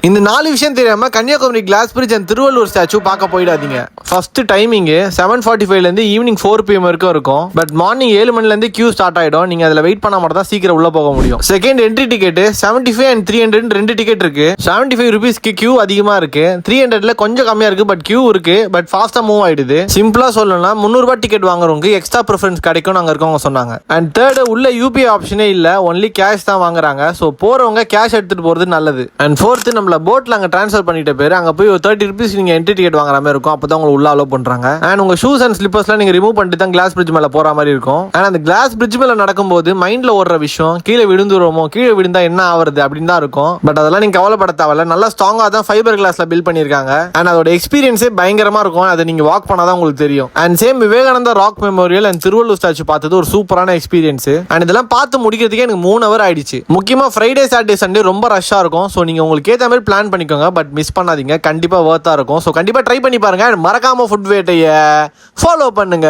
இந்த 4 விஷயம் தெரியாம Kanyakumari glass bridge and Tiruvallur statue பார்க்க போயிடாதீங்க. ஃபர்ஸ்ட் டைமிங் 7:45 ஈவினிங் 4 PM வரைக்கும் இருக்கும். பட் மார்னிங் 7 மணிலேருந்து கியூ ஸ்டார்ட் ஆயிடும். நீங்க அதில் வெயிட் பண்ண மட்டும் தான் சீக்கிரம் உள்ள போக முடியும். Second entry ticket 75 and 300 2 ticket இருக்கு. 75 rupeesக்கு கியூ அதிகமா இருக்கு. 300ல கொஞ்சம் கம்மியா இருக்கு. பட் கியூ இருக்கு. பட் ஃபாஸ்டா மூவ் ஆயிடுது. சிம்பிளா சொல்லணும்னா 300 ரூபாய் டிக்கெட் வாங்குறவங்க எக்ஸ்ட்ரா ப்ரிஃபரன்ஸ் கிடைக்கும் அங்க இருக்கவங்க சொன்னாங்க. அண்ட் தேர்ட் உள்ள யூபிஐ ஆப்ஷனே இல்ல, ஒன்லி கேஷ் தான் வாங்குறாங்க. ஸோ போறவங்க கேஷ் எடுத்துட்டு போறது நல்லது. அண்ட் ஃபோர்த் நம்மள போட்ல அங்க டிரான்ஸ்ஃபர் பண்ணிட்ட பேர் அங்க போய் 30 rupees நீங்க என்ட்ரி டிக்கெட் வாங்குற மாதிரி இருக்கும். அப்பதான் உங்களுக்கு உள்ள அலோ பண்றாங்க. அண்ட் உங்க ஷூஸ் அண்ட் ஸ்லிப்பர்ஸ்லாம் நீங்க ரிமூவ் பண்ணிட்டு தான் கிளாஸ் பிரிட்ஜ் மேல போற மாதிரி இருக்கும். அண்ட் அந்த கிளாஸ் பிரிட்ஜ் மேல நடக்கும்போது மைண்ட்ல ஓடுற விஷயம் கீழே விழுந்துருவோமோ, கீழே விழுந்தா என்ன ஆகுறது அப்படின்னு தான் இருக்கும். பட் அதெல்லாம் நீங்க கவலைப்பட தேவையில்ல. நல்லா ஸ்ட்ராங்கா தான் ஃபைபர் கிளாஸ்ல பில்ட் பண்ணிருக்காங்க. அண்ட் அதோட எக்ஸ்பீரியன்ஸே பயங்கரமா இருக்கும். அதை நீங்க வாக் பண்ணாதான் உங்களுக்கு தெரியும். And same Vivekananda rock memorial and Tiruvallur statue பார்த்தது ஒரு சூப்பரான எக்ஸ்பீரியன்ஸ். அண்ட் இதெல்லாம் பார்த்து முடிக்கிறதுக்கே எனக்கு 3 hour ஆயிடுச்சு. முக்கியமா ஃப்ரைடே சாட்டர்டே சண்டே ரொம்ப ரஷ்ஷா இருக்கும். ஸோ நீங்க உங்களுக்கு ஏற்ற மாதிரி பிளான் பண்ணிக்கோங்க. பட் மிஸ் பண்ணாதீங்க, கண்டிப்பா வர்த்தா இருக்கும். ஸோ கண்டிப்பா ட்ரை பண்ணி பாருங்க. மறக்காம ஃபுட் வேட்டைய ஃபாலோ பண்ணுங்க.